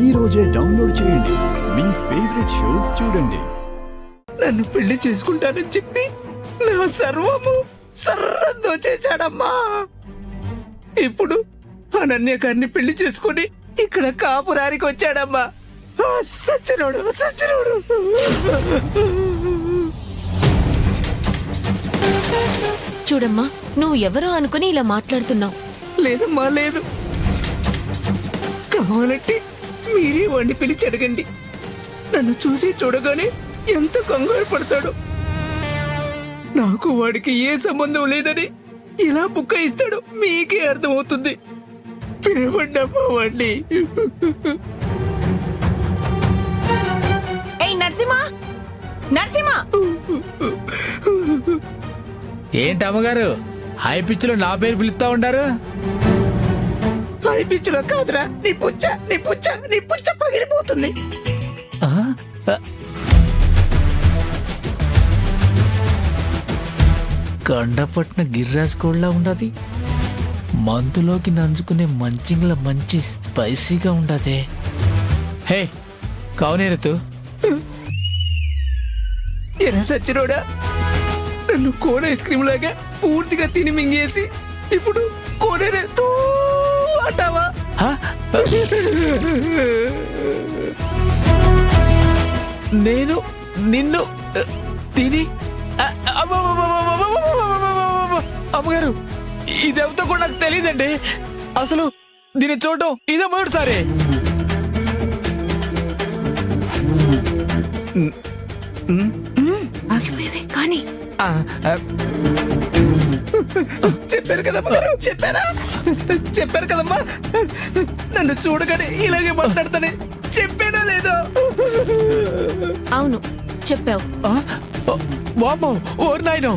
ఈ రోజే డౌన్లోడ్ చేయండి. మీ ఫేవరెట్ షోస్ చూడండి. నన్ను పెళ్లి చేసుకుంటానని చెప్పి నా సర్వము సర్రం దోచేశాడమ్మా. ఇప్పుడు అనన్య గారిని పెళ్లి చేసుకుని ఇక్కడ కాపురానికి వచ్చాడమ్మా. సచ్చినోడు సచ్చినోడు. చూడమ్మా, నువ్వు ఎవరో అనుకుని ఇలా మాట్లాడుతున్నావు. లేదమ్మా లేదు. కావాలంటే మీరే వాడిని పిలిచి అడగండి. నన్ను చూసి చూడగానే ఎంత కంగారు పడతాడు. నాకు వాడికి ఏ సంబంధం లేదని ఇలా బుక్క ఇస్తాడు మీకే అర్థమవుతుంది. పిలవండమ్మా వాడిని. ఏయ్ నరసింహ, నరసింహ! ఏంటి అమ్మగారు హై పిచ్ లో నా పేరు పిలుస్తా ఉంటారు? హై పిచ్ లో కాదురా, నీ పుచ్చ నీ పుచ్చ నీ పుచ్చ పగిలిపోతుంది. కండపట్న గిర్రాసుకోళ్ళ ఉండదు. మందులోకి నంచుకునే మంచిగా మంచి స్పైసీగా ఉండదే. హే కౌనేరుతూ ఎరా సచ్చినోడా, నన్ను కోన్ ఐస్ క్రీమ్ లాగా పూర్తిగా తిని మింగేసి ఇప్పుడు కోనేరెత్తూ అంటావా? నేను నిన్ను తిని అమ్మగారు ఇదెవతో కూడా నాకు తెలియదండి. అసలు దీన్ని చూడటం ఇదే మొదటిసారి. కానీ చెప్పారు కదమ్మా, చెప్పారు కదమ్మా, నన్ను చూడగానే ఇలాగే మాట్లాడతానే చెప్పానా లేదో? అవును చెప్పావు. వామ్మో ఓరి నాయనో.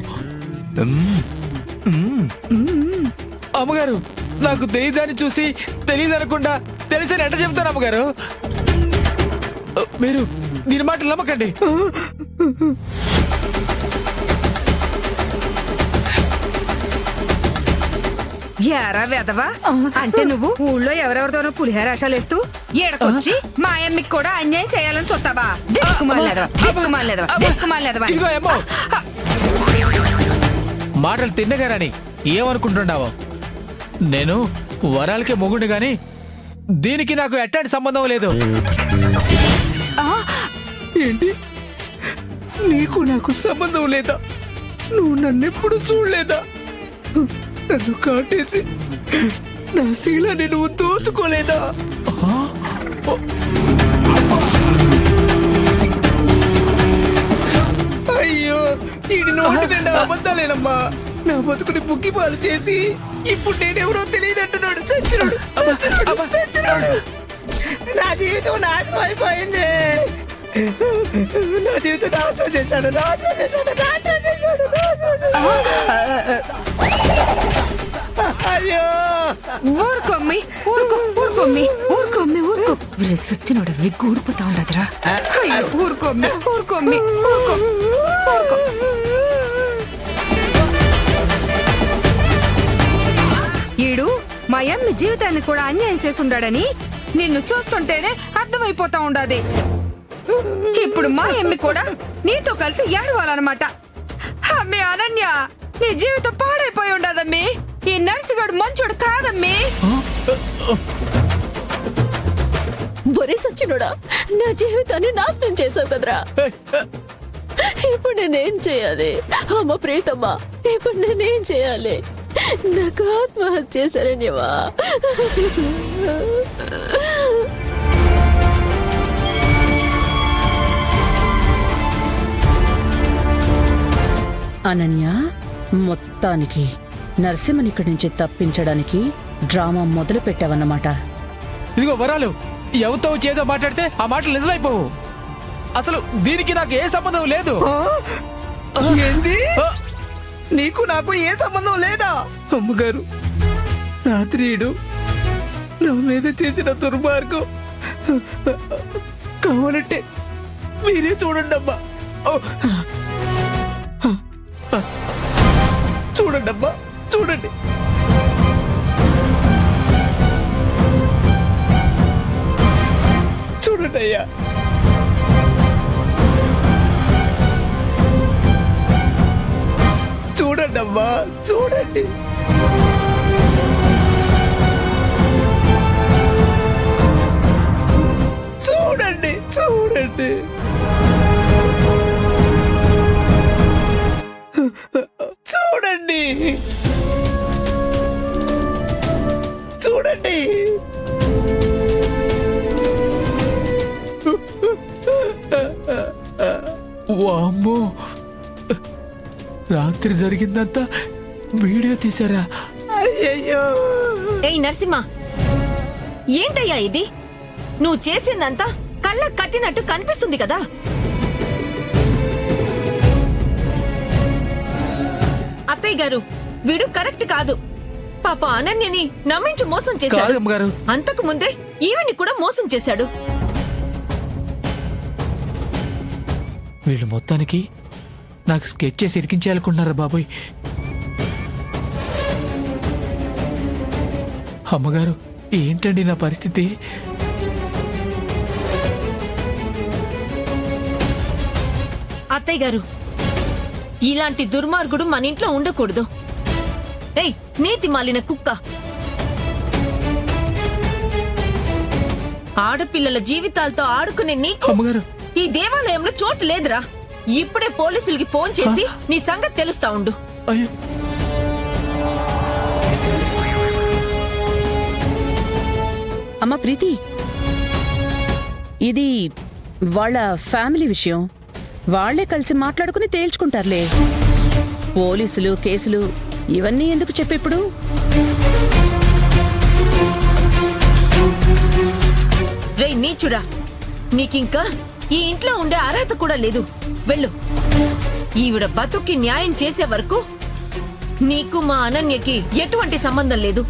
అమ్మగారు నాకు తెలియదాన్ని చూసి తెలియదనకుండా తెలిసని ఎట్ట చెప్తాను అమ్మగారు? మీరు దీని మాటలు నమ్మకండి. యారా వెదవా, అంటే నువ్వు ఊళ్ళో ఎవరెవరితోనో పులిహార ఆశాలేస్తూ ఏడకొచ్చి మా అమ్మకి కూడా అన్యాయం చేయాలని చూస్తావా? ఇదిగో ఏమో మాటలు తిన్నగారని ఏమనుకుంటున్నావో? నేను వరాలకే మొగుండు గాని దీనికి నాకు ఎట్లాంటి సంబంధం లేదు. ఏంటి, నీకు నాకు సంబంధం లేదా? నువ్వు నన్నెప్పుడు చూడలేదా? నన్ను కాటేసి నా శీలాన్ని నువ్వు దోచుకోలేదా? అయ్యో, ఈడి నోటి నిండా అబద్ధాలేనమ్మా. నా బతుకుని బుక్కి పాలు చేసి ఇప్పుడు నేనెవరో తెలియదంటున్నాడు. చచ్చినాడు. నా జీవితం నాశనం అయిపోయింది. నా జీవితం నాశనం చేశాడు. అయ్యో ఊరుకోమ్మి, ఊరుకో. సచ్చినోడు విగ్గు ఊడిపోతా ఉండదురా. ఊరుకోమ్మి. ఈడు మా అమ్మ జీవితాన్ని కూడా అన్యాయం చేసి ఉండాడని నిన్ను చూస్తుంటేనే అర్థమైపోతా ఉండాది. ఇప్పుడు మా అమ్మి కూడా నీతో కలిసి ఏడవాలన్నమాట. అమ్మి అనన్య, నీ జీవితం పాడైపోయి ఉండదమ్మి. ఈ నర్సిగాడు మంచోడు కాదమ్మి. బొరే సచ్చినోడా, నా జీవితాన్ని నాశనం చేసావు కదరా. ఇప్పుడు నేనేం చేయాలి? అమ్మ ప్రీతమ్మా, ఇప్పుడు నేనేం చేయాలి? నాకు ఆత్మహత్య శరణ్యవా. అనన్య, మొత్తానికి నరసింహని ఇక్కడి నుంచి తప్పించడానికి డ్రామా మొదలు పెట్టావన్నమాట. ఇదిగో వరాలు, ఎవరితో చేదో మాట్లాడితే ఆ మాటలు నిజమైపోవు. అసలు దీనికి నాకు ఏ సంబంధం లేదు. ఏంది? నీకు నాకు ఏ సంబంధం లేదా? అమ్మగారు, రాత్రిడు నా మీద చేసిన దుర్మార్గం కావాలంటే మీరే చూడండి అమ్మా. చూడండి అమ్మా, చూడండి. చూడండి అయ్యా. చూడండి అమ్మా, చూడండి. చూడండి, చూడండి. చూడండి, చూడండి. వామ్మో, రాత్రి జరిగిందంతా వీడియో తీసారా? అయ్యయ్యో. ఏయ్ నరసింహ, ఏంటయ్యా ఇది? నువ్వు చేసిందంతా కళ్ళకు కట్టినట్టు కనిపిస్తుంది కదా. అత్తయ్య గారు, వీడు కరెక్ట్ కాదు. పాప అనన్యని నమ్మించి మోసం చేశాడు. కాదు అమ్మగారు. అంతకు ముందే ఈవెన్ని కూడా మోసం చేశాడు. వీళ్ళు మొత్తానికి నాకు స్కెచ్ చేసి ఇరికించాలనుకుంటున్నారా బాబోయ్? అమ్మగారు, ఏంటండి నా పరిస్థితి? అత్తయ్య గారు, ఇలాంటి దుర్మార్గుడు మన ఇంట్లో ఉండకూడదు. ఏయ్ నీతి మాలిన కుక్క, ఆడపిల్లల జీవితాలతో ఆడుకునే నీకు అమ్మగారు, ఈ దేవాలయంలో చోటు లేదురా. ఇప్పుడే పోలీసులకి ఫోన్ చేసి నీ సంగతి తెలుస్తా ఉండు. అయ్యో, అమ్మ ప్రీతి, ఇది వాళ్ళ ఫ్యామిలీ విషయం. వాళ్లే కలిసి మాట్లాడుకుని తేల్చుకుంటారులే. పోలీసులు, కేసులు ఇవన్నీ ఎందుకు చెప్పిప్పుడు? రేయ్ నీచుడా, నీకింకా ఈ ఇంట్లో ఉండే అర్హత కూడా లేదు. వెళ్ళు. ఈవిడ బతుక్కి న్యాయం చేసే వరకు నీకు మా అనన్యకి ఎటువంటి సంబంధం లేదు.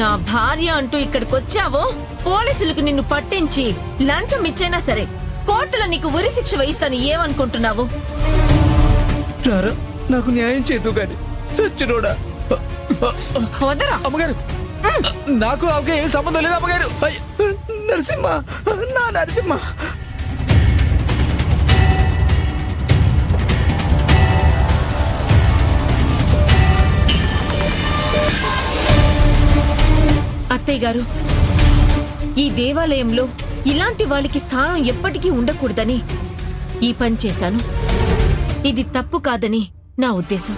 నా భార్య అంటూ ఇక్కడికొచ్చావో పోలీసులకు నిన్ను పట్టించి లంచం ఇచ్చైనా సరే కోర్టులో నీకు ఉరి శిక్ష వేయిస్తాను. ఏమనుకుంటున్నావు? రారా, నాకు న్యాయం చేతు గాని సచ్చినోడా. వదరా. అమ్మగారు, నాకు ఆమెకి ఏం సంబంధం లేదు అమ్మగారు. అయ్య, నరసింహ, నా నరసింహ. అత్తయ్య గారు, ఈ దేవాలయంలో ఇలాంటి వాళ్ళకి స్థానం ఎప్పటికీ ఉండకూడదని ఈ పని చేశాను. ఇది తప్పు కాదని నా ఉద్దేశం.